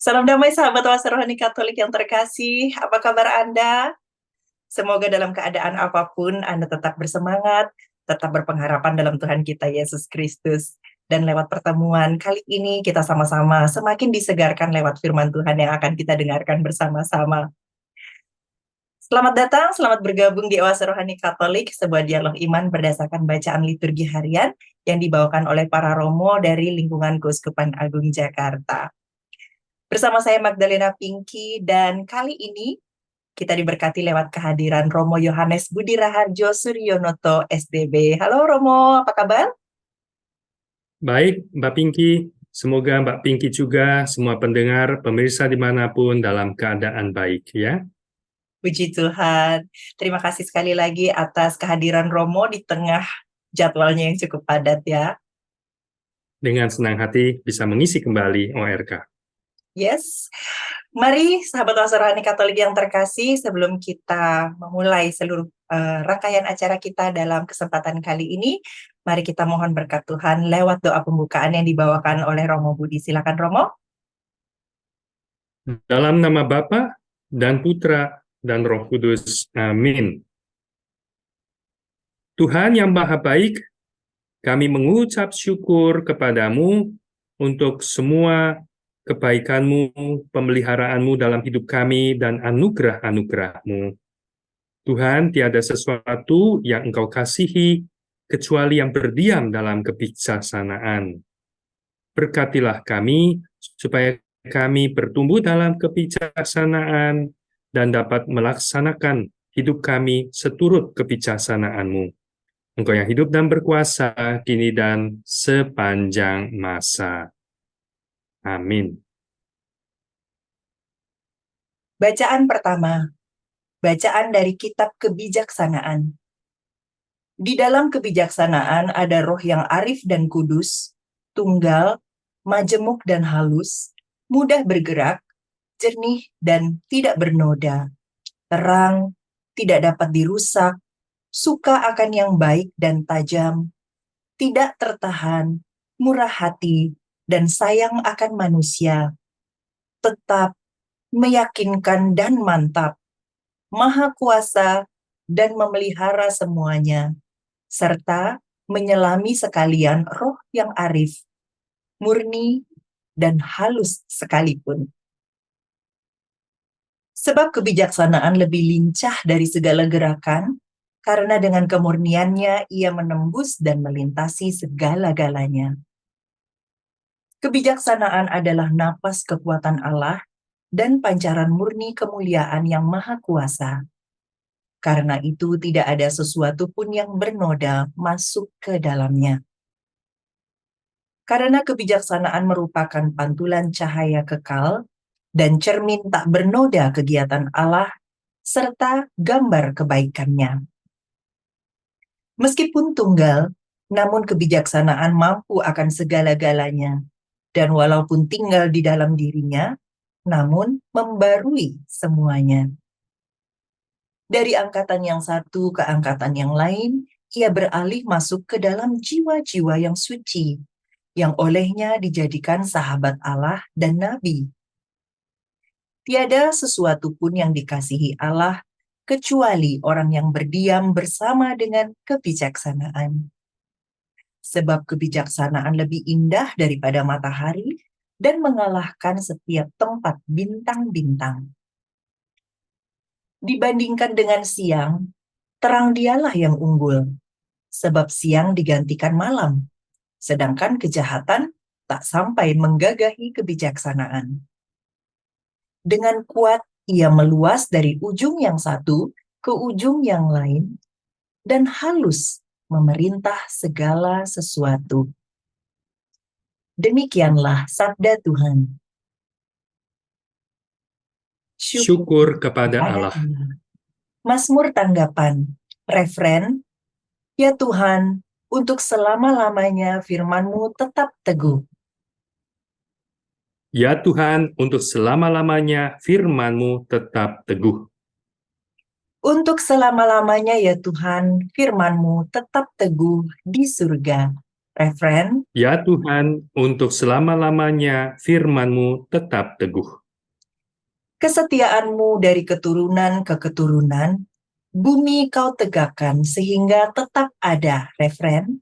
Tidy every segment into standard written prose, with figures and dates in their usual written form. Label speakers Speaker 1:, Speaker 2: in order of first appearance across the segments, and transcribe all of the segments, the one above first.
Speaker 1: Salam damai sahabat Oase Rohani Katolik yang terkasih. Apa kabar Anda? Semoga dalam keadaan apapun Anda tetap bersemangat, tetap berpengharapan dalam Tuhan kita Yesus Kristus. Dan lewat pertemuan kali ini kita sama-sama semakin disegarkan lewat firman Tuhan yang akan kita dengarkan bersama-sama. Selamat datang, selamat bergabung di Oase Rohani Katolik, sebuah dialog iman berdasarkan bacaan liturgi harian yang dibawakan oleh para romo dari lingkungan Keuskupan Agung Jakarta. Bersama saya Magdalena Pinky, dan kali ini kita diberkati lewat kehadiran Romo Yohanes Budi Raharjo Suryonoto SDB. Halo Romo, apa kabar?
Speaker 2: Baik, Mbak Pinky. Semoga Mbak Pinky juga, semua pendengar, pemirsa dimanapun dalam keadaan baik ya.
Speaker 1: Puji Tuhan. Terima kasih sekali lagi atas kehadiran Romo di tengah jadwalnya yang cukup padat ya.
Speaker 2: Dengan senang hati bisa mengisi kembali ORK.
Speaker 1: Yes. Mari sahabat Oase Rohani Katolik yang terkasih, sebelum kita memulai seluruh rangkaian acara kita dalam kesempatan kali ini, mari kita mohon berkat Tuhan lewat doa pembukaan yang dibawakan oleh Romo Budi. Silakan Romo.
Speaker 2: Dalam nama Bapa dan Putra dan Roh Kudus. Amin. Tuhan yang Maha Baik, kami mengucap syukur kepadamu untuk semua kebaikan-Mu, pemeliharaanmu dalam hidup kami, dan anugerah-anugerah-Mu. Tuhan, tiada sesuatu yang Engkau kasihi kecuali yang berdiam dalam kebijaksanaan. Berkatilah kami, supaya kami bertumbuh dalam kebijaksanaan dan dapat melaksanakan hidup kami seturut kebijaksanaan-Mu. Engkau yang hidup dan berkuasa, kini dan sepanjang masa. Amin.
Speaker 1: Bacaan pertama, bacaan dari Kitab Kebijaksanaan. Di dalam kebijaksanaan ada roh yang arif dan kudus, tunggal, majemuk dan halus, mudah bergerak, jernih dan tidak bernoda, terang, tidak dapat dirusak, suka akan yang baik dan tajam, tidak tertahan, murah hati, dan sayang akan manusia, tetap, meyakinkan dan mantap, maha kuasa dan memelihara semuanya, serta menyelami sekalian roh yang arif, murni, dan halus sekalipun. Sebab kebijaksanaan lebih lincah dari segala gerakan, karena dengan kemurniannya ia menembus dan melintasi segala-galanya. Kebijaksanaan adalah napas kekuatan Allah dan pancaran murni kemuliaan yang maha kuasa. Karena itu tidak ada sesuatu pun yang bernoda masuk ke dalamnya. Karena kebijaksanaan merupakan pantulan cahaya kekal dan cermin tak bernoda kegiatan Allah serta gambar kebaikannya. Meskipun tunggal, namun kebijaksanaan mampu akan segala-galanya, dan walaupun tinggal di dalam dirinya, namun membarui semuanya. Dari angkatan yang satu ke angkatan yang lain, ia beralih masuk ke dalam jiwa-jiwa yang suci, yang olehnya dijadikan sahabat Allah dan Nabi. Tiada sesuatu pun yang dikasihi Allah, kecuali orang yang berdiam bersama dengan kebijaksanaan. Sebab kebijaksanaan lebih indah daripada matahari dan mengalahkan setiap tempat bintang-bintang. Dibandingkan dengan siang, terang dialah yang unggul, sebab siang digantikan malam, sedangkan kejahatan tak sampai menggagahi kebijaksanaan. Dengan kuat ia meluas dari ujung yang satu ke ujung yang lain, dan halus memerintah segala sesuatu. Demikianlah sabda Tuhan.
Speaker 2: Syukur kepada Allah.
Speaker 1: Mazmur tanggapan, refren, ya Tuhan, untuk selama-lamanya firman-Mu tetap teguh.
Speaker 2: Ya Tuhan, untuk selama-lamanya firman-Mu tetap teguh.
Speaker 1: Untuk selama-lamanya ya Tuhan, firman-Mu tetap teguh di surga. Referen,
Speaker 2: Ya Tuhan, untuk selama-lamanya firman-Mu tetap teguh.
Speaker 1: kesetiaan-Mu dari keturunan ke keturunan, bumi Kau tegakkan sehingga tetap ada. Referen,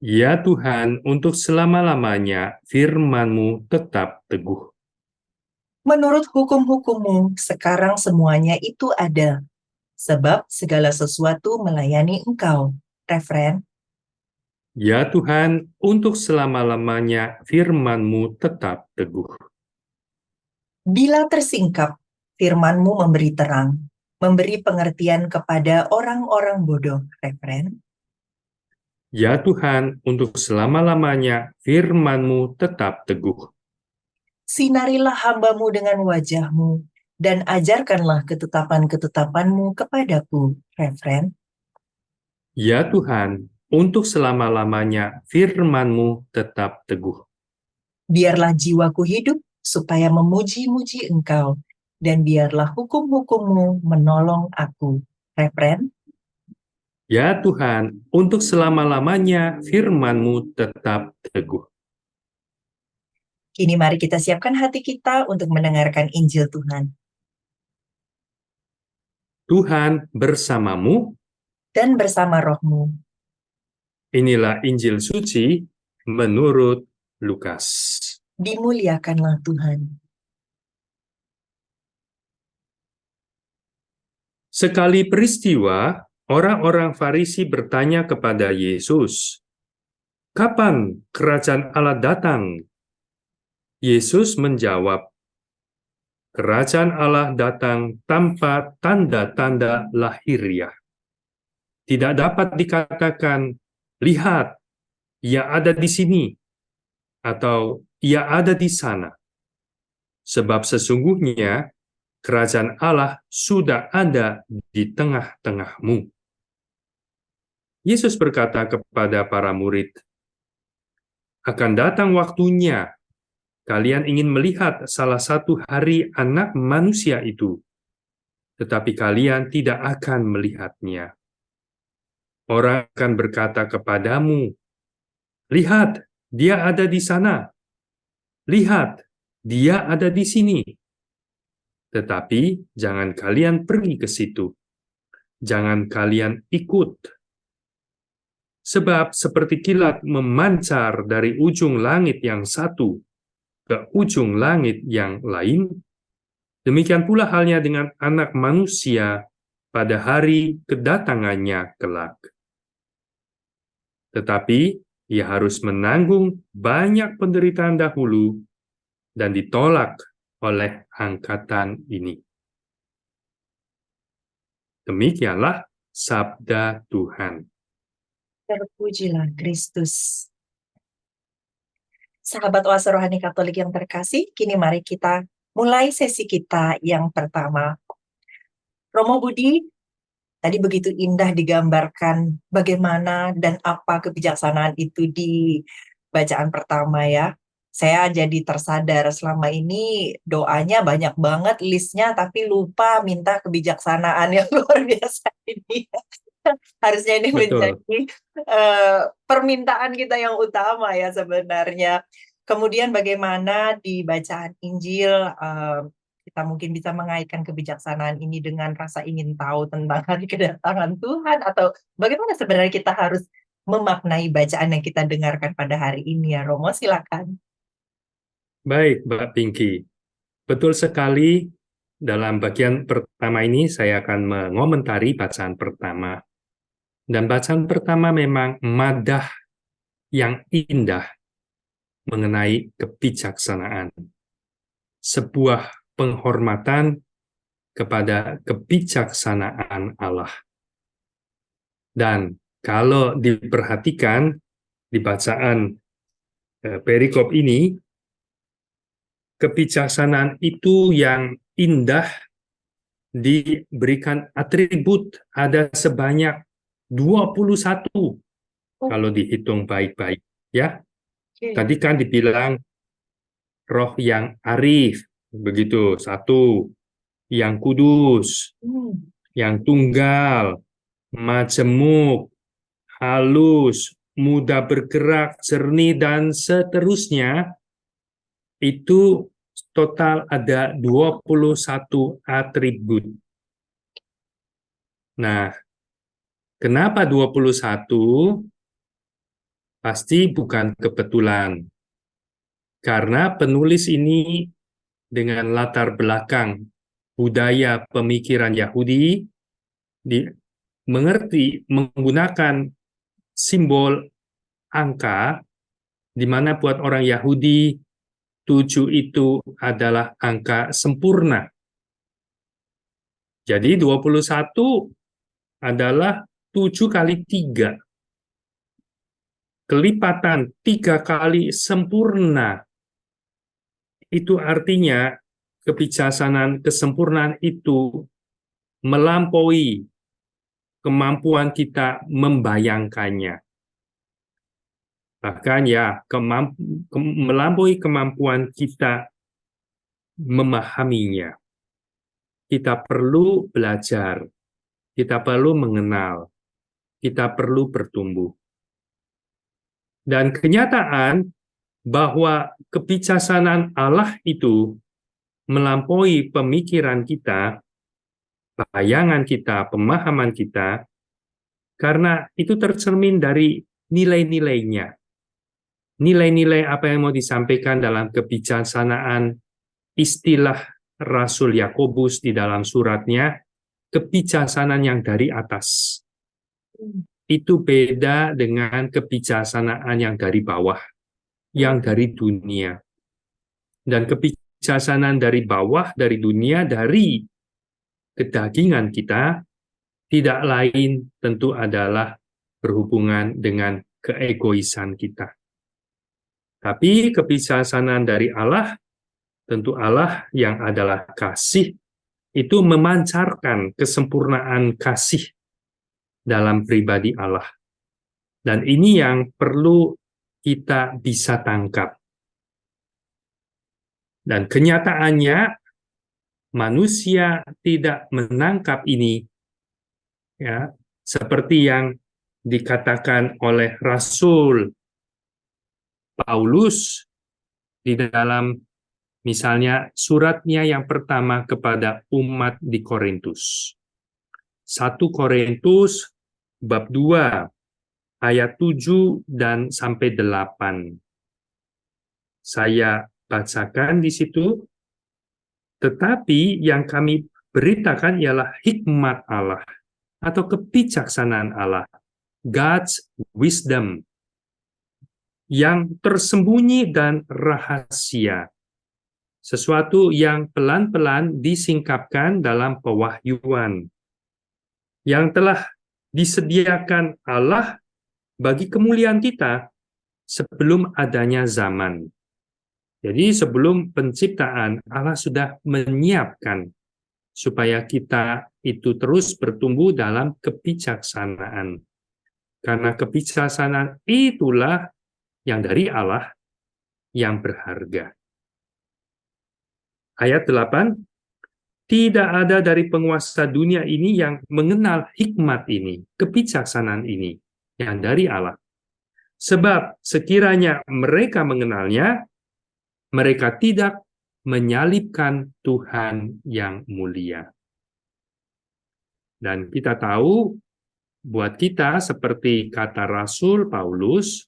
Speaker 2: Ya Tuhan, untuk selama-lamanya firman-Mu tetap teguh.
Speaker 1: menurut hukum-hukum-Mu, sekarang semuanya itu ada, sebab segala sesuatu melayani Engkau. Referen,
Speaker 2: Ya Tuhan, untuk selama-lamanya firman-Mu tetap teguh.
Speaker 1: bila tersingkap, firman-Mu memberi terang, memberi pengertian kepada orang-orang bodoh. Referen,
Speaker 2: Ya Tuhan, untuk selama-lamanya firman-Mu tetap teguh.
Speaker 1: sinarilah hamba-Mu dengan wajah-Mu, dan ajarkanlah ketetapan-ketetapan-Mu kepadaku. Referen,
Speaker 2: Ya Tuhan, untuk selama-lamanya firman-Mu tetap teguh.
Speaker 1: biarlah jiwaku hidup supaya memuji-muji Engkau, dan biarlah hukum-hukum-Mu menolong aku. Referen,
Speaker 2: Ya Tuhan, untuk selama-lamanya firman-Mu tetap teguh.
Speaker 1: kini mari kita siapkan hati kita untuk mendengarkan Injil Tuhan.
Speaker 2: Tuhan bersamamu,
Speaker 1: Dan bersama rohmu,
Speaker 2: inilah Injil suci menurut Lukas.
Speaker 1: dimuliakanlah Tuhan.
Speaker 2: Sekali peristiwa, orang-orang Farisi bertanya kepada Yesus, "Kapan kerajaan Allah datang?" Yesus menjawab, "Kerajaan Allah datang tanpa tanda-tanda lahiriah. Tidak dapat dikatakan, 'Lihat, ia ada di sini,' atau 'ia ada di sana.' Sebab sesungguhnya kerajaan Allah sudah ada di tengah-tengahmu." Yesus berkata kepada para murid, "Akan datang waktunya, kalian ingin melihat salah satu hari Anak Manusia itu, tetapi kalian tidak akan melihatnya. Orang akan berkata kepadamu, 'Lihat, dia ada di sana. Lihat, dia ada di sini.' Tetapi jangan kalian pergi ke situ. Jangan kalian ikut. Sebab seperti kilat memancar dari ujung langit yang satu ke ujung langit yang lain, demikian pula halnya dengan Anak Manusia pada hari kedatangannya kelak. Tetapi ia harus menanggung banyak penderitaan dahulu dan ditolak oleh angkatan ini." Demikianlah sabda Tuhan.
Speaker 1: Terpujilah Kristus. Sahabat Oase Rohani Katolik yang terkasih, kini mari kita mulai sesi kita yang pertama. Romo Budi, tadi begitu indah digambarkan bagaimana dan apa kebijaksanaan itu di bacaan pertama ya. Saya jadi tersadar selama ini doanya banyak banget listnya, tapi lupa minta kebijaksanaan yang luar biasa ini. Harusnya ini
Speaker 2: Betul.
Speaker 1: menjadi permintaan kita yang utama ya sebenarnya. Kemudian bagaimana di bacaan Injil kita mungkin bisa mengaitkan kebijaksanaan ini dengan rasa ingin tahu tentang hari kedatangan Tuhan, atau bagaimana sebenarnya kita harus memaknai bacaan yang kita dengarkan pada hari ini ya Romo, silakan.
Speaker 2: Baik, Mbak Pinky. Betul sekali, dalam bagian pertama ini saya akan mengomentari bacaan pertama. Dan bacaan pertama memang madah yang indah mengenai kebijaksanaan. Sebuah penghormatan kepada kebijaksanaan Allah. Dan kalau diperhatikan di bacaan perikop ini, kebijaksanaan itu yang indah diberikan atribut ada sebanyak 21 kalau dihitung baik-baik ya. Tadi kan dibilang roh yang arif, begitu, satu, yang kudus, yang tunggal, majemuk, halus, mudah bergerak, jernih, dan seterusnya, itu total ada 21 atribut. Nah, kenapa 21? Pasti bukan kebetulan. Karena penulis ini dengan latar belakang budaya pemikiran Yahudi mengerti menggunakan simbol angka, di mana buat orang Yahudi 7 itu adalah angka sempurna. Jadi 21 adalah 7 kali 3. Kelipatan 3 kali sempurna. Itu artinya kebijaksanaan kesempurnaan itu melampaui kemampuan kita membayangkannya. Bahkan ya, melampaui kemampuan kita memahaminya. Kita perlu belajar, kita perlu mengenal, kita perlu bertumbuh. Dan kenyataan bahwa kebijaksanaan Allah itu melampaui pemikiran kita, bayangan kita, pemahaman kita, karena itu tercermin dari nilai-nilainya. Nilai-nilai apa yang mau disampaikan dalam kebijaksanaan istilah Rasul Yakobus di dalam suratnya, kebijaksanaan yang dari atas. Itu beda dengan kebijaksanaan yang dari bawah, yang dari dunia. Dan kebijaksanaan dari bawah, dari dunia, dari kedagingan kita, tidak lain tentu adalah berhubungan dengan keegoisan kita. Tapi kebijaksanaan dari Allah, tentu Allah yang adalah kasih, itu memancarkan kesempurnaan kasih dalam pribadi Allah. Dan ini yang perlu kita bisa tangkap. Dan kenyataannya, manusia tidak menangkap ini, ya, seperti yang dikatakan oleh Rasul Paulus di dalam misalnya suratnya yang pertama kepada umat di Korintus. 1 Korintus bab 2 ayat 7 dan sampai 8. Saya bacakan di situ. Tetapi yang kami beritakan ialah hikmat Allah atau kebijaksanaan Allah, God's wisdom, yang tersembunyi dan rahasia, sesuatu yang pelan-pelan disingkapkan dalam pewahyuan, yang telah disediakan Allah bagi kemuliaan kita sebelum adanya zaman. Jadi sebelum penciptaan, Allah sudah menyiapkan supaya kita itu terus bertumbuh dalam kebijaksanaan. Karena kebijaksanaan itulah yang dari Allah yang berharga. Ayat 8, tidak ada dari penguasa dunia ini yang mengenal hikmat ini, kebijaksanaan ini, yang dari Allah. Sebab sekiranya mereka mengenalnya, mereka tidak menyalibkan Tuhan yang mulia. Dan kita tahu, buat kita seperti kata Rasul Paulus,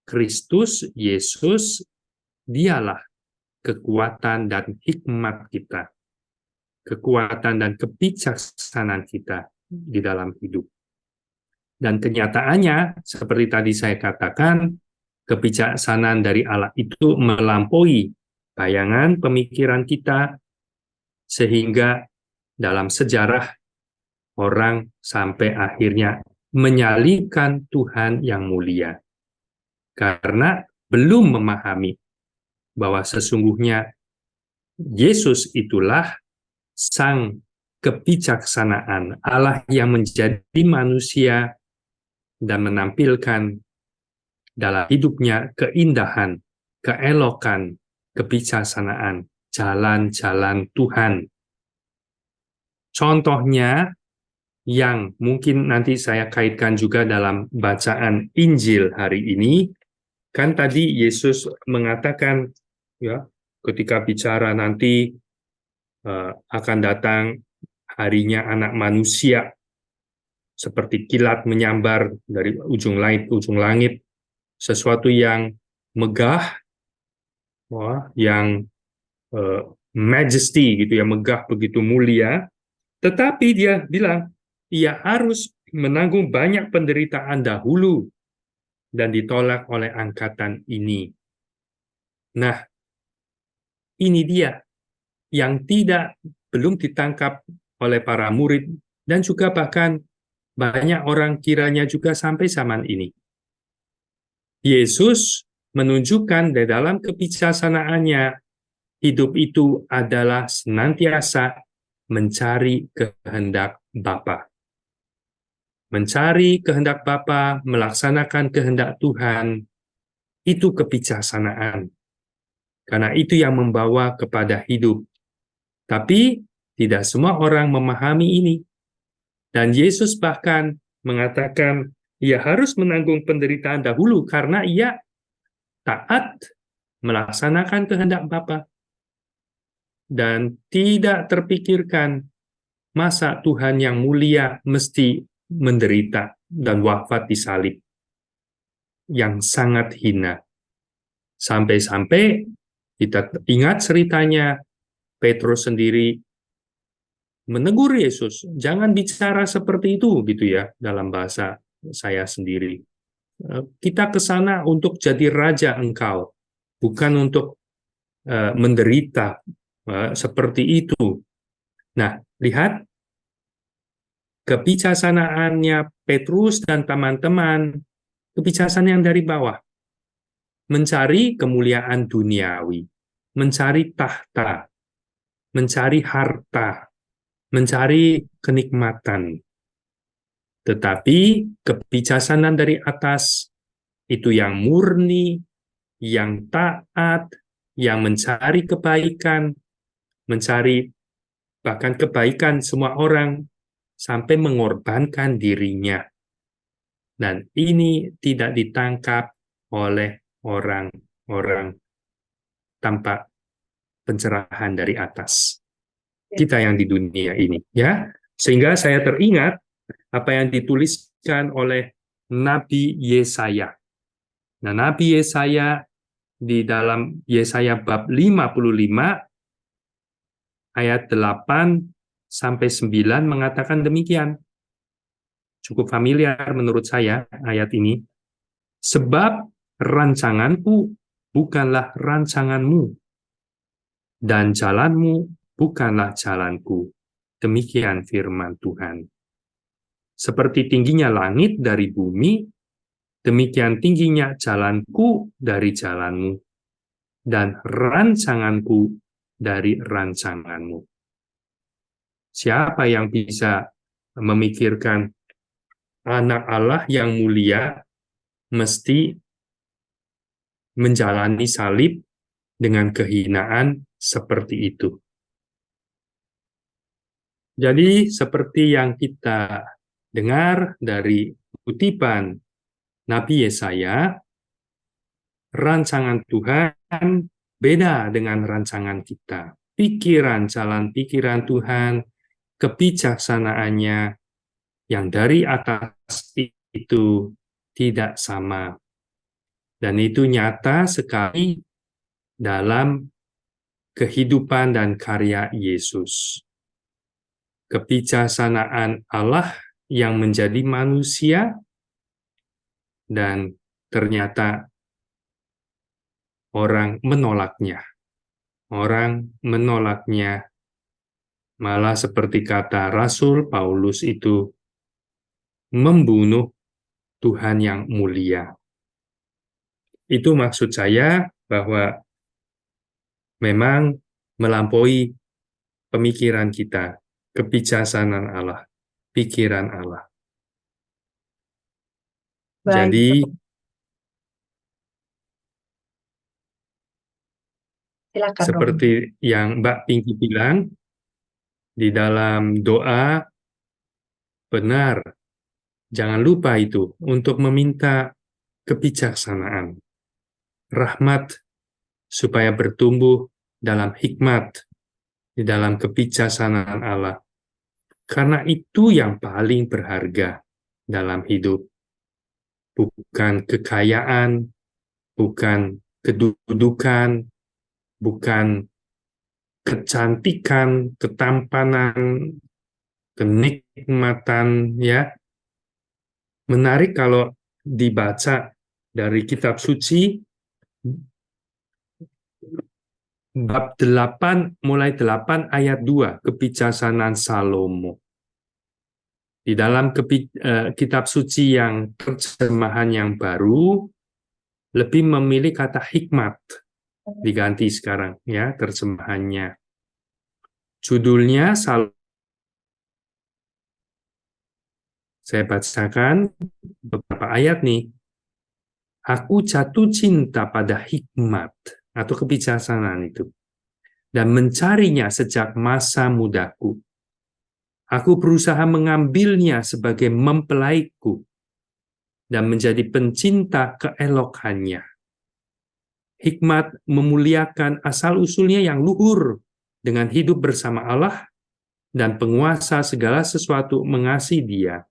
Speaker 2: Kristus Yesus, dialah kekuatan dan hikmat kita, kekuatan dan kebijaksanaan kita di dalam hidup. Dan kenyataannya, seperti tadi saya katakan, kebijaksanaan dari Allah itu melampaui bayangan pemikiran kita, sehingga dalam sejarah orang sampai akhirnya menyalibkan Tuhan yang mulia. Karena belum memahami bahwa sesungguhnya Yesus itulah sang kebijaksanaan Allah yang menjadi manusia dan menampilkan dalam hidupnya keindahan, keelokan, kebijaksanaan, jalan-jalan Tuhan. Contohnya yang mungkin nanti saya kaitkan juga dalam bacaan Injil hari ini. Kan tadi Yesus mengatakan, ya, ketika bicara nanti akan datang harinya Anak Manusia, seperti kilat menyambar dari ujung langit ke ujung langit, sesuatu yang megah, yang majesty gitu ya, megah begitu mulia. Tetapi dia bilang, ia harus menanggung banyak penderitaan dahulu dan ditolak oleh angkatan ini. Nah, ini dia yang belum ditangkap oleh para murid dan juga bahkan banyak orang kiranya juga sampai zaman ini. Yesus menunjukkan di dalam kebijaksanaannya, hidup itu adalah senantiasa mencari kehendak Bapa. Mencari kehendak Bapa, melaksanakan kehendak Tuhan, itu kebijaksanaan. Karena itu yang membawa kepada hidup. Tapi tidak semua orang memahami ini. Dan Yesus bahkan mengatakan ia harus menanggung penderitaan dahulu karena ia taat melaksanakan kehendak Bapa. Dan tidak terpikirkan masa Tuhan yang mulia mesti menderita dan wafat di salib yang sangat hina. Sampai-sampai kita ingat ceritanya, Petrus sendiri menegur Yesus, jangan bicara seperti itu gitu ya, dalam bahasa saya sendiri. Kita ke sana untuk jadi raja engkau, bukan untuk menderita seperti itu. Nah, lihat kebijaksanaannya Petrus dan teman-teman, kebijaksanaan yang dari bawah, mencari kemuliaan duniawi, mencari tahta, mencari harta, mencari kenikmatan. Tetapi kebijaksanaan dari atas itu yang murni, yang taat, yang mencari kebaikan, mencari bahkan kebaikan semua orang, sampai mengorbankan dirinya. Dan ini tidak ditangkap oleh orang-orang tanpa pencerahan dari atas. Kita yang di dunia ini, ya. Sehingga saya teringat apa yang dituliskan oleh Nabi Yesaya. Nah, Nabi Yesaya di dalam Yesaya bab 55 ayat 8 sampai 9 mengatakan demikian. Cukup familiar menurut saya ayat ini. Sebab rancanganku bukanlah rancanganmu, dan jalanmu bukanlah jalanku. Demikian firman Tuhan. Seperti tingginya langit dari bumi, demikian tingginya jalanku dari jalanmu, dan rancanganku dari rancanganmu. Siapa yang bisa memikirkan anak Allah yang mulia mesti menjalani salib dengan kehinaan seperti itu? Jadi seperti yang kita dengar dari kutipan Nabi Yesaya, rancangan Tuhan beda dengan rancangan kita. Jalan pikiran Tuhan, kebijaksanaannya yang dari atas itu tidak sama. Dan itu nyata sekali dalam kehidupan dan karya Yesus. Kebijaksanaan Allah yang menjadi manusia, dan ternyata orang menolaknya. Orang menolaknya, malah seperti kata Rasul Paulus itu, membunuh Tuhan yang mulia. Itu maksud saya bahwa memang melampaui pemikiran kita, kebijaksanaan Allah, pikiran Allah.
Speaker 1: Baik.
Speaker 2: Jadi,
Speaker 1: Silakan,
Speaker 2: seperti yang Mbak Pinky bilang, di dalam doa Benar, jangan lupa itu untuk meminta kebijaksanaan, rahmat, supaya bertumbuh dalam hikmat, di dalam kebijaksanaan Allah. Karena itu yang paling berharga dalam hidup. Bukan kekayaan, bukan kedudukan, bukan kecantikan, ketampanan, kenikmatan, ya. Menarik kalau dibaca dari kitab suci, bab 8, mulai 8 ayat 2, kebijaksanaan Salomo. Di dalam kitab suci yang terjemahan yang baru, lebih memilih kata hikmat, diganti sekarang ya terjemahannya. Judulnya, saya bacakan beberapa ayat nih. Aku jatuh cinta pada hikmat atau kebijaksanaan itu, dan mencarinya sejak masa mudaku. Aku berusaha mengambilnya sebagai mempelaiku dan menjadi pencinta keelokannya. Hikmat memuliakan asal-usulnya yang luhur dengan hidup bersama Allah, dan penguasa segala sesuatu mengasihi Dia.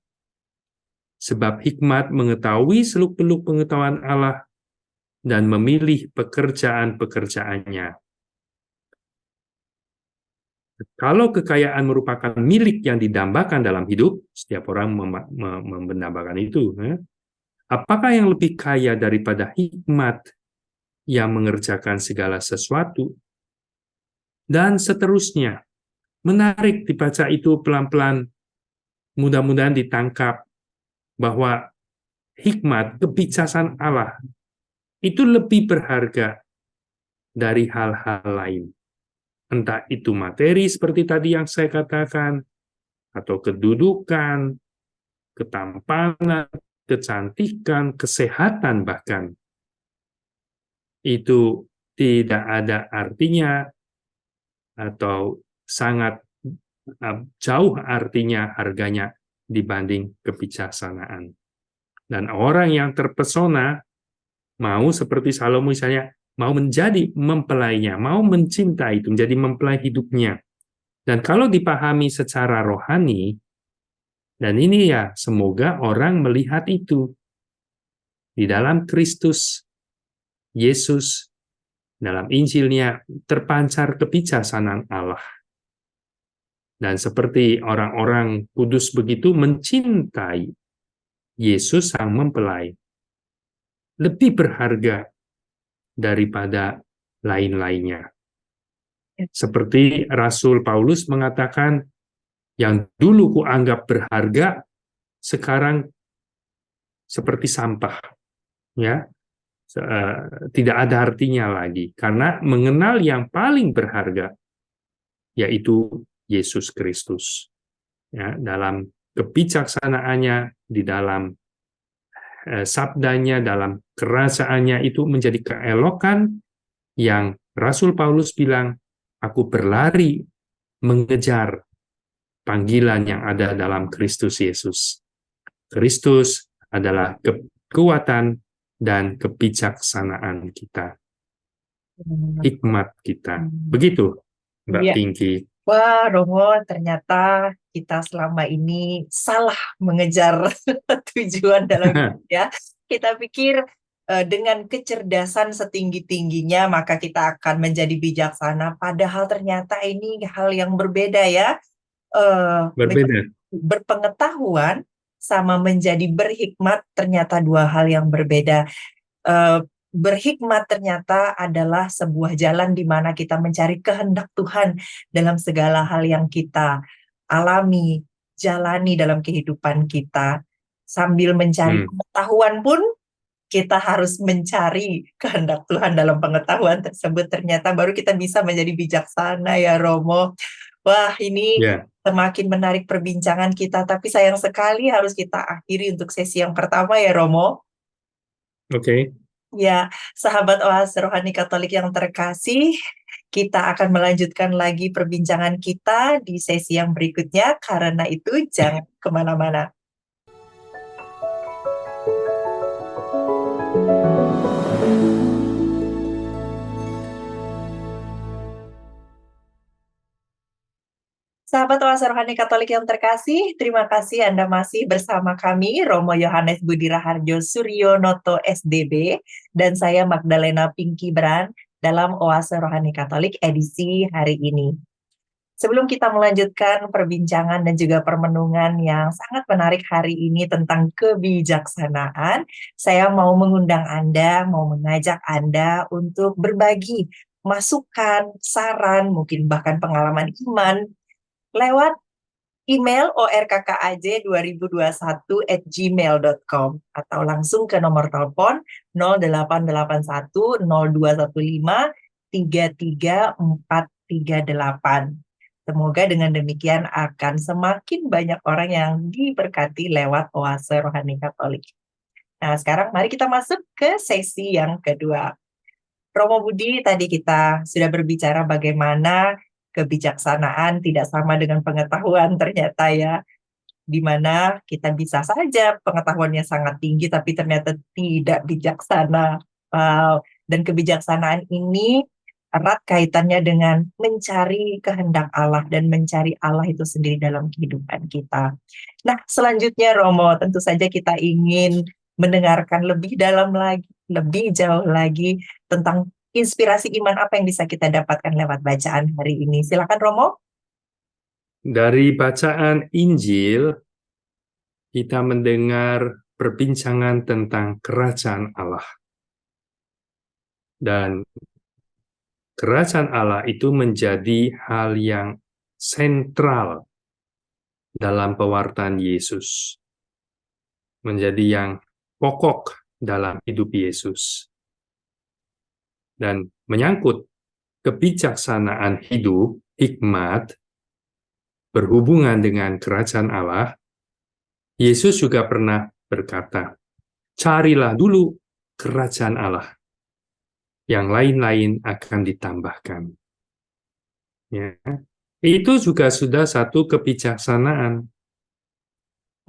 Speaker 2: Sebab hikmat mengetahui seluk-beluk pengetahuan Allah dan memilih pekerjaan-pekerjaannya. Kalau kekayaan merupakan milik yang didambakan dalam hidup, setiap orang mendambakan itu. Apakah yang lebih kaya daripada hikmat yang mengerjakan segala sesuatu? Dan seterusnya. Menarik dibaca itu pelan-pelan. Mudah-mudahan ditangkap bahwa hikmat, kebijaksanaan Allah itu lebih berharga dari hal-hal lain. Entah itu materi seperti tadi yang saya katakan, atau kedudukan, ketampanan, kecantikan, kesehatan bahkan. Itu tidak ada artinya atau sangat jauh artinya harganya dibanding kebijaksanaan. Dan orang yang terpesona mau seperti Salomo misalnya, mau menjadi mempelainya, mau mencintai itu, menjadi mempelai hidupnya. Dan kalau dipahami secara rohani, dan ini ya semoga orang melihat itu di dalam Kristus, Yesus, dalam Injilnya terpancar kebijaksanaan Allah. Dan seperti orang-orang kudus begitu mencintai Yesus sang mempelai, lebih berharga daripada lain-lainnya. Seperti Rasul Paulus mengatakan, yang dulu kuanggap berharga, sekarang seperti sampah. Ya, tidak ada artinya lagi. Karena mengenal yang paling berharga, yaitu Yesus Kristus. Ya, dalam kebijaksanaannya, di dalam sabdanya, dalam kerasaannya itu menjadi keelokan yang Rasul Paulus bilang, aku berlari mengejar panggilan yang ada dalam Kristus Yesus. Kristus adalah kekuatan dan kebijaksanaan kita. Hikmat kita. Begitu, Mbak
Speaker 1: Ya.
Speaker 2: Pinky.
Speaker 1: Wah, Romo, ternyata kita selama ini salah mengejar tujuan dalam hidup ya. Kita pikir dengan kecerdasan setinggi-tingginya maka kita akan menjadi bijaksana. Padahal ternyata ini hal yang berbeda ya.
Speaker 2: Berbeda.
Speaker 1: Berpengetahuan sama menjadi berhikmat ternyata dua hal yang berbeda. Berhikmat ternyata adalah sebuah jalan di mana kita mencari kehendak Tuhan dalam segala hal yang kita alami, jalani dalam kehidupan kita. Sambil mencari pengetahuan pun, kita harus mencari kehendak Tuhan dalam pengetahuan tersebut. Ternyata baru kita bisa menjadi bijaksana ya Romo. Wah, ini semakin menarik perbincangan kita, tapi sayang sekali harus kita akhiri untuk sesi yang pertama ya Romo.
Speaker 2: Oke.
Speaker 1: Ya, sahabat Oase Rohani Katolik yang terkasih, Kita akan melanjutkan lagi perbincangan kita di sesi yang berikutnya. Karena itu, jangan kemana-mana. Sahabat Oase Rohani Katolik yang terkasih, terima kasih Anda masih bersama kami, Romo Yohanes Budi Raharjo Suryonoto SDB, dan saya Magdalena Pinky Bran, dalam Oase Rohani Katolik edisi hari ini. Sebelum kita melanjutkan perbincangan dan juga permenungan yang sangat menarik hari ini tentang kebijaksanaan, saya mau mengundang Anda, mau mengajak Anda untuk berbagi masukan, saran, mungkin bahkan pengalaman iman lewat email orkkaj2021@gmail.com atau langsung ke nomor telepon 0881 0215 33438. Semoga dengan demikian akan semakin banyak orang yang diberkati lewat Oase Rohani Katolik. Nah, sekarang mari kita masuk ke sesi yang kedua. Romo Budi, tadi kita sudah berbicara bagaimana kebijaksanaan tidak sama dengan pengetahuan ternyata ya, di mana kita bisa saja pengetahuannya sangat tinggi tapi ternyata tidak bijaksana. Dan kebijaksanaan ini erat kaitannya dengan mencari kehendak Allah dan mencari Allah itu sendiri dalam kehidupan kita. Nah, selanjutnya Romo, tentu saja kita ingin mendengarkan lebih dalam lagi, lebih jauh lagi tentang inspirasi iman apa yang bisa kita dapatkan lewat bacaan hari ini. Silakan Romo.
Speaker 2: Dari bacaan Injil, kita mendengar perbincangan tentang kerajaan Allah. Dan kerajaan Allah itu menjadi hal yang sentral dalam pewartaan Yesus. Menjadi yang pokok dalam hidup Yesus. Dan menyangkut kebijaksanaan hidup, hikmat, berhubungan dengan kerajaan Allah, Yesus juga pernah berkata, carilah dulu kerajaan Allah. Yang lain-lain akan ditambahkan. Ya. Itu juga sudah satu kebijaksanaan.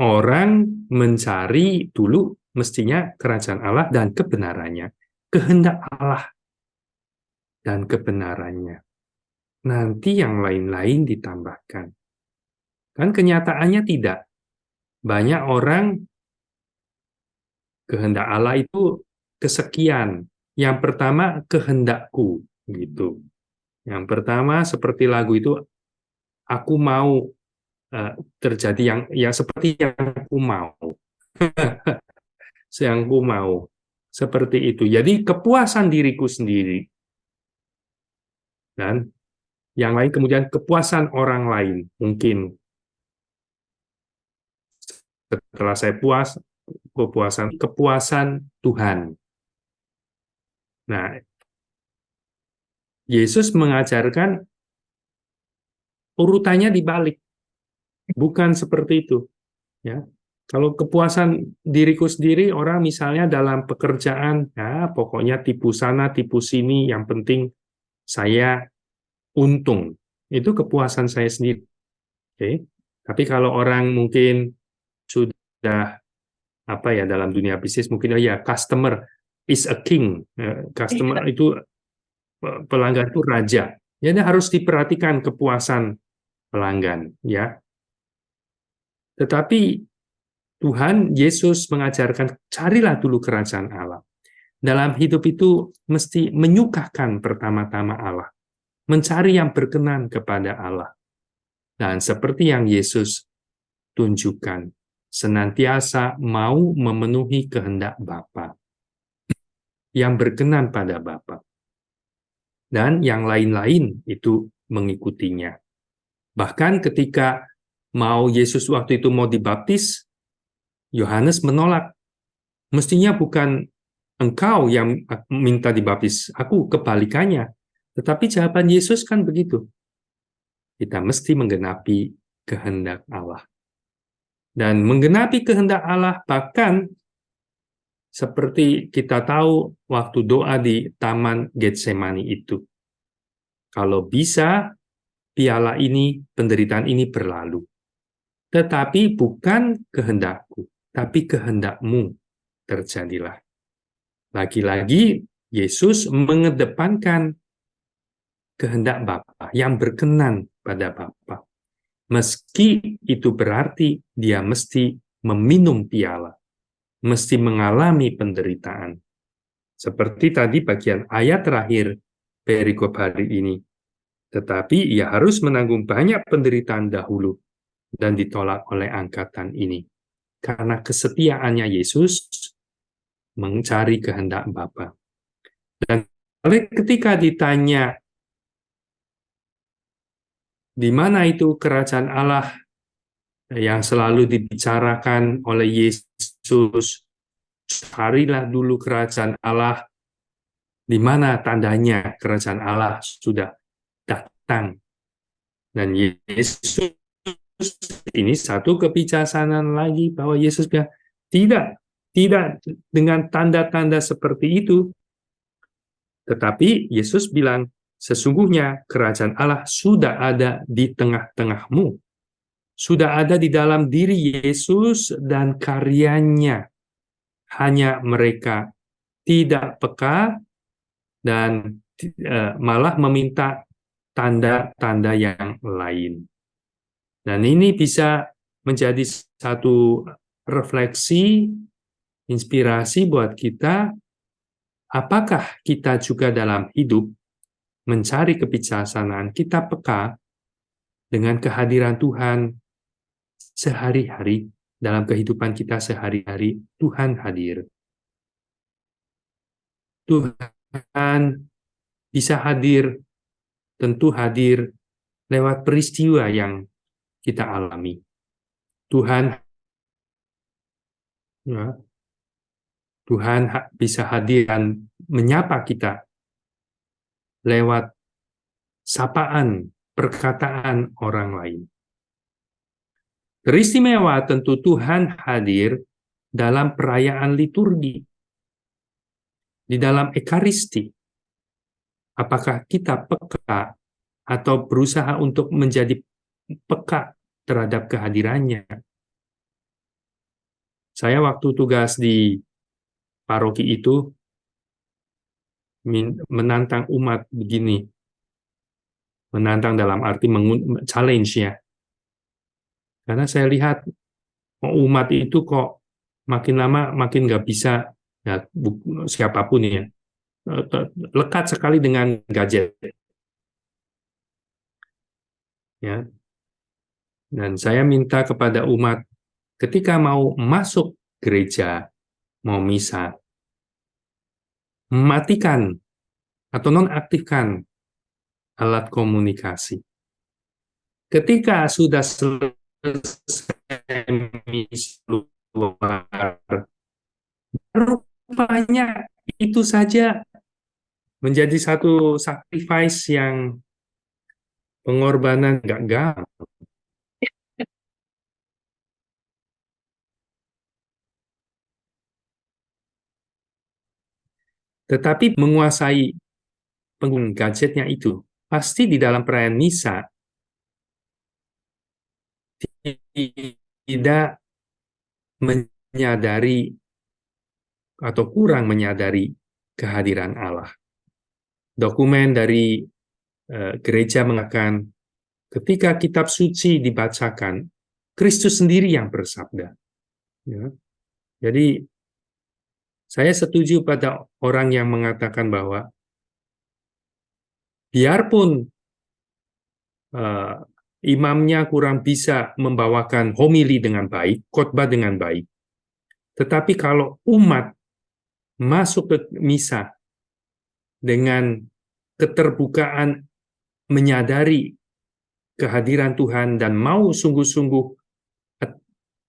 Speaker 2: Orang mencari dulu mestinya kerajaan Allah dan kebenarannya. Kehendak Allah dan kebenarannya. Nanti yang lain-lain ditambahkan. Kan kenyataannya tidak. Banyak orang kehendak Allah itu kesekian. Yang pertama kehendakku gitu. Yang pertama seperti lagu itu, aku mau terjadi yang seperti yang aku mau. Yang aku mau. Seperti itu. Jadi kepuasan diriku sendiri. Dan yang lain kemudian kepuasan orang lain. Mungkin setelah saya puas, kepuasan Tuhan. Nah, Yesus mengajarkan urutannya dibalik. Bukan seperti itu. Ya. Kalau kepuasan diriku sendiri, orang misalnya dalam pekerjaan, ya pokoknya tipu sana, tipu sini, yang penting saya untung. Itu kepuasan saya sendiri. Oke. Tapi kalau orang mungkin sudah dalam dunia bisnis mungkin customer is a king. Customer itu pelanggan itu raja. Jadi harus diperhatikan kepuasan pelanggan, ya. Tetapi Tuhan Yesus mengajarkan carilah dulu kerajaan Allah. Dalam hidup itu mesti menyukakan pertama-tama Allah. Mencari yang berkenan kepada Allah. Dan seperti yang Yesus tunjukkan, senantiasa mau memenuhi kehendak Bapa. Yang berkenan pada Bapa. Dan yang lain-lain itu mengikutinya. Bahkan ketika Yesus waktu itu mau dibaptis, Yohanes menolak. Mestinya bukan engkau yang minta dibaptis, aku kebalikannya. Tetapi jawaban Yesus kan begitu. Kita mesti menggenapi kehendak Allah. Dan menggenapi kehendak Allah bahkan seperti kita tahu waktu doa di Taman Getsemani itu. Kalau bisa, piala ini, penderitaan ini berlalu. Tetapi bukan kehendakku, tapi kehendakmu terjadilah. Lagi-lagi, Yesus mengedepankan kehendak Bapa yang berkenan pada Bapa. Meski itu berarti dia mesti meminum piala, mesti mengalami penderitaan. Seperti tadi bagian ayat terakhir perikop hari ini. Tetapi ia harus menanggung banyak penderitaan dahulu dan ditolak oleh angkatan ini. Karena kesetiaannya Yesus mencari kehendak Bapa. Dan ketika ditanya, di mana itu kerajaan Allah yang selalu dibicarakan oleh Yesus, carilah dulu kerajaan Allah, di mana tandanya kerajaan Allah sudah datang. Dan Yesus ini satu kebijaksanaan lagi bahwa Yesus bilang, tidak dengan tanda-tanda seperti itu. Tetapi Yesus bilang, sesungguhnya kerajaan Allah sudah ada di tengah-tengahmu. Sudah ada di dalam diri Yesus dan karyanya. Hanya mereka tidak peka dan malah meminta tanda-tanda yang lain. Dan ini bisa menjadi satu refleksi, inspirasi buat kita, apakah kita juga dalam hidup mencari kebijaksanaan, kita peka dengan kehadiran Tuhan sehari-hari, dalam kehidupan kita sehari-hari, Tuhan hadir. Tuhan bisa hadir, tentu hadir lewat peristiwa yang kita alami. Tuhan bisa hadir dan menyapa kita lewat sapaan, perkataan orang lain. Teristimewa tentu Tuhan hadir dalam perayaan liturgi, di dalam ekaristi. Apakah kita peka atau berusaha untuk menjadi peka terhadap kehadirannya? Saya waktu tugas di paroki itu menantang umat begini. Menantang dalam arti challenge ya. Karena saya lihat umat itu kok makin lama makin nggak bisa, ya, siapapun ya, lekat sekali dengan gadget. Ya. Dan saya minta kepada umat, ketika mau masuk gereja, mau misa, matikan atau nonaktifkan alat komunikasi. Ketika sudah selesai misa keluar, rupanya itu saja menjadi satu sacrifice yang pengorbanan nggak gampang. Tetapi menguasai penggunaan gadgetnya itu, pasti di dalam perayaan misa tidak menyadari atau kurang menyadari kehadiran Allah. Dokumen dari gereja mengatakan, ketika kitab suci dibacakan, Kristus sendiri yang bersabda. Ya. Jadi, saya setuju pada orang yang mengatakan bahwa biarpun imamnya kurang bisa membawakan homili dengan baik, khotbah dengan baik, tetapi kalau umat masuk ke misa dengan keterbukaan menyadari kehadiran Tuhan dan mau sungguh-sungguh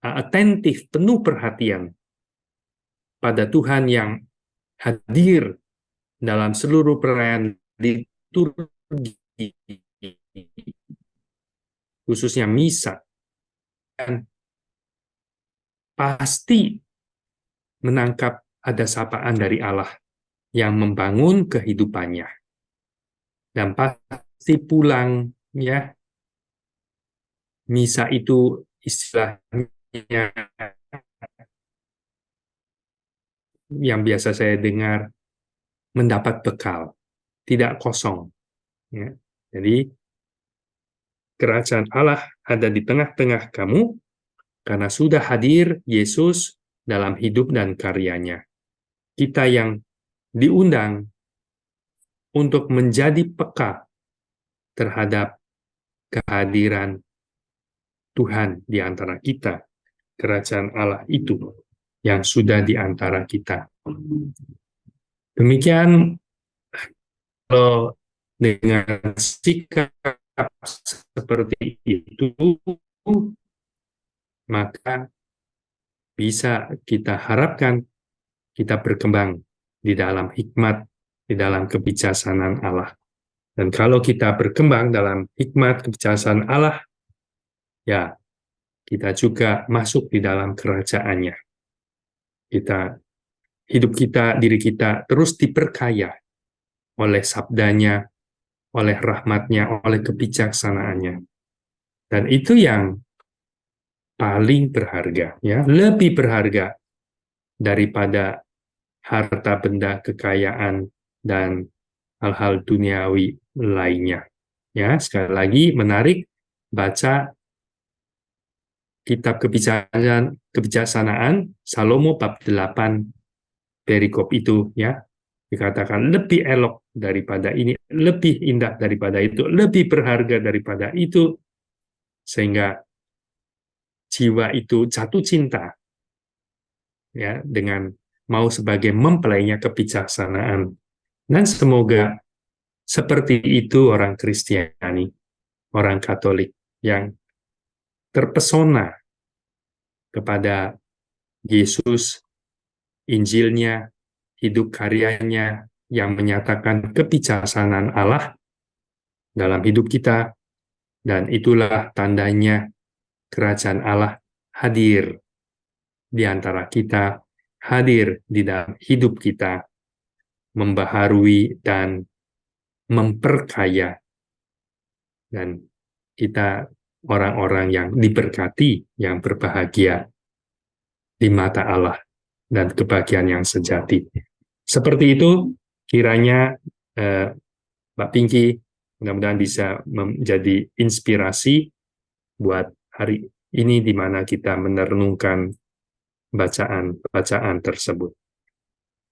Speaker 2: atentif, penuh perhatian pada Tuhan yang hadir dalam seluruh perayaan liturgi, khususnya misa, dan pasti menangkap ada sapaan dari Allah yang membangun kehidupannya. Dan pasti pulang, ya. Misa itu istilahnya yang biasa saya dengar, mendapat bekal, tidak kosong. Ya. Jadi, kerajaan Allah ada di tengah-tengah kamu, karena sudah hadir Yesus dalam hidup dan karyanya. Kita yang diundang untuk menjadi peka terhadap kehadiran Tuhan di antara kita, kerajaan Allah itu yang sudah di antara kita. Demikian, kalau dengan sikap seperti itu, maka bisa kita harapkan kita berkembang di dalam hikmat, di dalam kebijaksanaan Allah. Dan kalau kita berkembang dalam hikmat kebijaksanaan Allah, ya kita juga masuk di dalam kerajaannya. Hidup kita, diri kita terus diperkaya oleh sabdanya, oleh rahmatnya, oleh kebijaksanaannya. Dan itu yang paling berharga, ya, lebih berharga daripada harta benda, kekayaan, dan hal-hal duniawi lainnya. Ya, sekali lagi menarik baca kitab kebijaksanaan Salomo bab 8 perikop itu, ya. Dikatakan lebih elok daripada ini, lebih indah daripada itu, lebih berharga daripada itu, sehingga jiwa itu jatuh cinta, ya, dengan mau sebagai mempelainya kebijaksanaan. Dan semoga seperti itu orang Kristiani, orang Katolik yang terpesona kepada Yesus, Injilnya, hidup karyanya yang menyatakan kebijaksanaan Allah dalam hidup kita, dan itulah tandanya kerajaan Allah hadir di antara kita, hadir di dalam hidup kita, membaharui dan memperkaya, dan kita orang-orang yang diberkati, yang berbahagia di mata Allah, dan kebahagiaan yang sejati. Seperti itu, kiranya Mbak Pinky, mudah-mudahan bisa menjadi inspirasi buat hari ini di mana kita merenungkan bacaan-bacaan tersebut.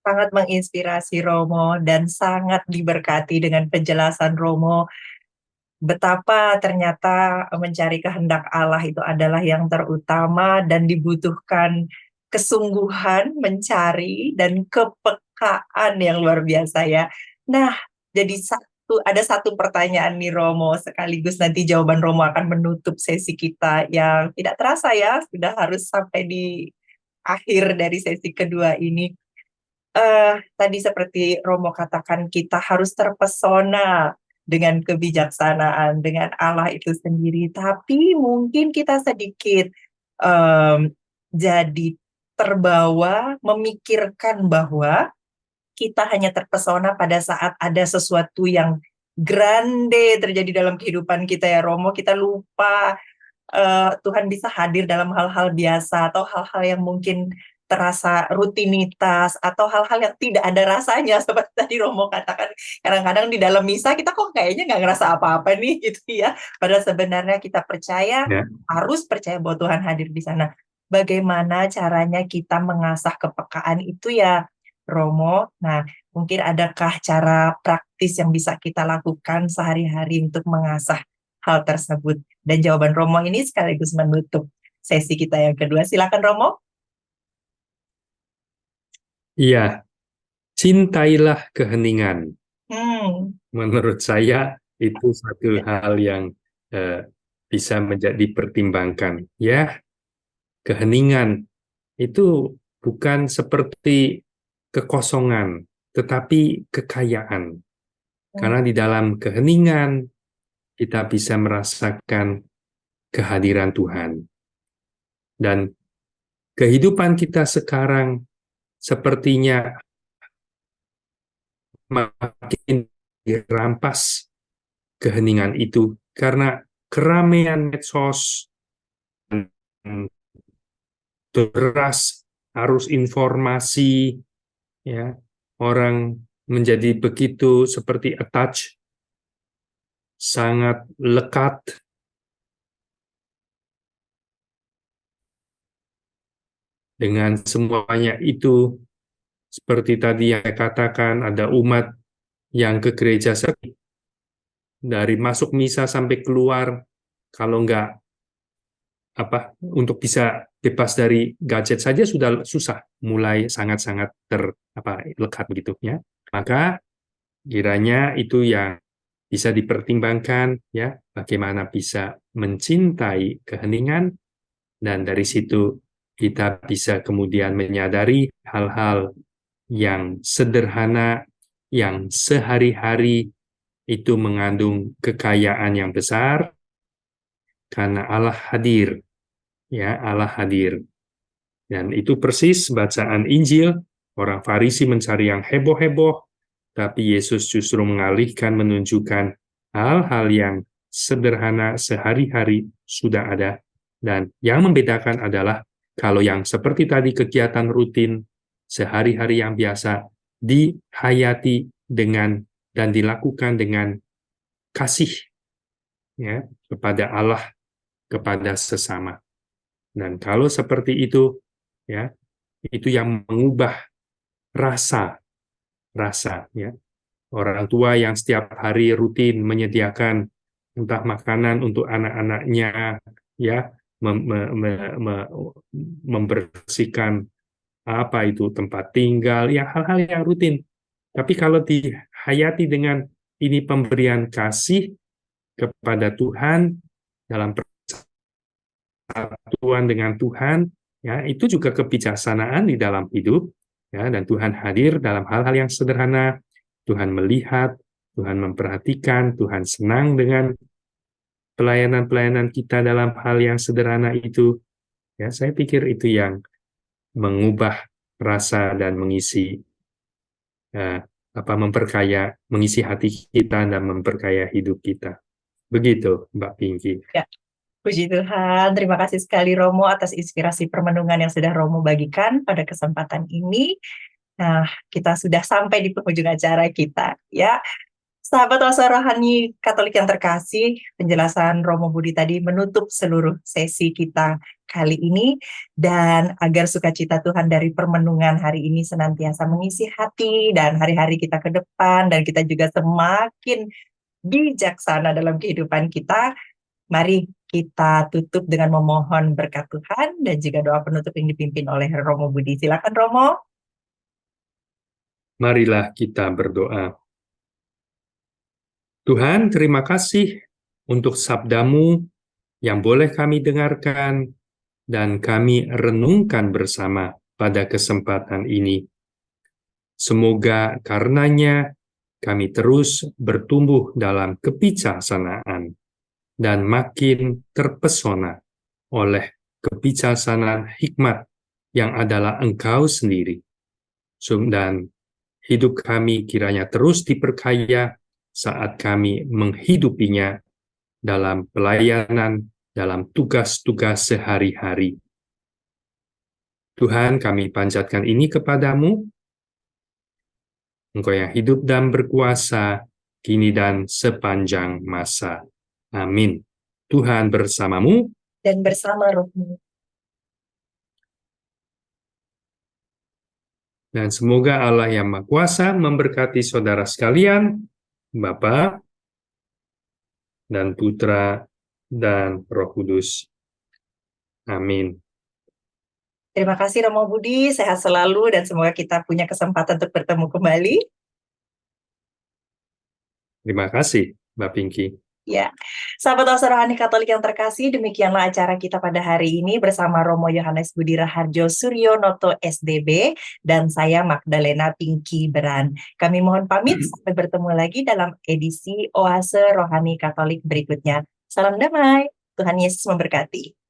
Speaker 1: Sangat menginspirasi Romo dan sangat diberkati dengan penjelasan Romo betapa ternyata mencari kehendak Allah itu adalah yang terutama dan dibutuhkan kesungguhan mencari dan kepekaan yang luar biasa ya. Nah, jadi ada satu pertanyaan nih Romo, sekaligus nanti jawaban Romo akan menutup sesi kita yang tidak terasa ya, sudah harus sampai di akhir dari sesi kedua ini. Tadi seperti Romo katakan, kita harus terpesona dengan kebijaksanaan, dengan Allah itu sendiri. Tapi mungkin kita sedikit jadi terbawa memikirkan bahwa kita hanya terpesona pada saat ada sesuatu yang grande terjadi dalam kehidupan kita ya Romo. Kita lupa Tuhan bisa hadir dalam hal-hal biasa atau hal-hal yang mungkin terasa rutinitas atau hal-hal yang tidak ada rasanya seperti tadi Romo katakan, kadang-kadang di dalam misa kita kok kayaknya nggak ngerasa apa-apa nih gitu ya, padahal sebenarnya kita percaya,
Speaker 2: Ya.
Speaker 1: harus percaya bahwa Tuhan hadir di sana. Bagaimana caranya kita mengasah kepekaan itu ya Romo? Nah, mungkin adakah cara praktis yang bisa kita lakukan sehari-hari untuk mengasah hal tersebut? Dan jawaban Romo ini sekaligus menutup sesi kita yang kedua. Silakan Romo.
Speaker 2: Iya, cintailah keheningan. Menurut saya itu satu hal yang bisa menjadi pertimbangkan. Ya, keheningan itu bukan seperti kekosongan, tetapi kekayaan. Karena di dalam keheningan kita bisa merasakan kehadiran Tuhan. Dan kehidupan kita sekarang sepertinya makin dirampas keheningan itu karena keramaian medsos, deras arus informasi, ya, orang menjadi begitu seperti attach, sangat lekat dengan semuanya itu. Seperti tadi yang saya katakan, ada umat yang ke gereja dari masuk misa sampai keluar, kalau nggak untuk bisa bebas dari gadget saja sudah susah, mulai sangat-sangat lekat begitu ya. Maka kiranya itu yang bisa dipertimbangkan ya, bagaimana bisa mencintai keheningan, dan dari situ kita bisa kemudian menyadari hal-hal yang sederhana, yang sehari-hari itu mengandung kekayaan yang besar, karena Allah hadir. Ya, Allah hadir. Dan itu persis bacaan Injil, orang Farisi mencari yang heboh-heboh, tapi Yesus justru mengalihkan, menunjukkan hal-hal yang sederhana sehari-hari sudah ada. Dan yang membedakan adalah kalau yang seperti tadi kegiatan rutin, sehari-hari yang biasa, dihayati dengan dan dilakukan dengan kasih ya, kepada Allah, kepada sesama. Dan kalau seperti itu, ya, itu yang mengubah rasa ya. Orang tua yang setiap hari rutin menyediakan entah makanan untuk anak-anaknya, ya, membersihkan tempat tinggal, ya hal-hal yang rutin. Tapi kalau dihayati dengan ini pemberian kasih kepada Tuhan dalam persatuan dengan Tuhan, ya itu juga kebijaksanaan di dalam hidup, ya, dan Tuhan hadir dalam hal-hal yang sederhana. Tuhan melihat, Tuhan memperhatikan, Tuhan senang dengan pelayanan-pelayanan kita dalam hal yang sederhana itu. Ya, saya pikir itu yang mengubah rasa dan mengisi mengisi hati kita dan memperkaya hidup kita. Begitu, Mbak Pinky.
Speaker 1: Ya, puji Tuhan. Terima kasih sekali Romo atas inspirasi permenungan yang sudah Romo bagikan pada kesempatan ini. Nah, kita sudah sampai di penghujung acara kita, ya. Sahabat Oasa Rohani Katolik yang terkasih, penjelasan Romo Budi tadi menutup seluruh sesi kita kali ini, dan agar sukacita Tuhan dari permenungan hari ini senantiasa mengisi hati dan hari-hari kita ke depan, dan kita juga semakin bijaksana dalam kehidupan kita. Mari kita tutup dengan memohon berkat Tuhan dan juga doa penutup yang dipimpin oleh Romo Budi. Silakan Romo.
Speaker 2: Marilah kita berdoa. Tuhan, terima kasih untuk sabda-Mu yang boleh kami dengarkan dan kami renungkan bersama pada kesempatan ini. Semoga karenanya kami terus bertumbuh dalam kebijaksanaan dan makin terpesona oleh kebijaksanaan hikmat yang adalah Engkau sendiri. Dan hidup kami kiranya terus diperkaya saat kami menghidupinya dalam pelayanan, dalam tugas-tugas sehari-hari. Tuhan, kami panjatkan ini kepadamu. Engkau yang hidup dan berkuasa, kini dan sepanjang masa. Amin. Tuhan bersamamu.
Speaker 1: Dan bersama rohmu.
Speaker 2: Dan semoga Allah yang Maha Kuasa memberkati saudara sekalian, Bapa dan Putra dan Roh Kudus. Amin.
Speaker 1: Terima kasih Romo Budi, sehat selalu dan semoga kita punya kesempatan untuk bertemu kembali.
Speaker 2: Terima kasih, Mbak Pinky.
Speaker 1: Ya, sahabat Oasa Rohani Katolik yang terkasih, demikianlah acara kita pada hari ini bersama Romo Yohanes Budi Raharjo Suryonoto SDB dan saya Magdalena Pinky Beran. Kami mohon pamit sampai bertemu lagi dalam edisi Oase Rohani Katolik berikutnya. Salam damai, Tuhan Yesus memberkati.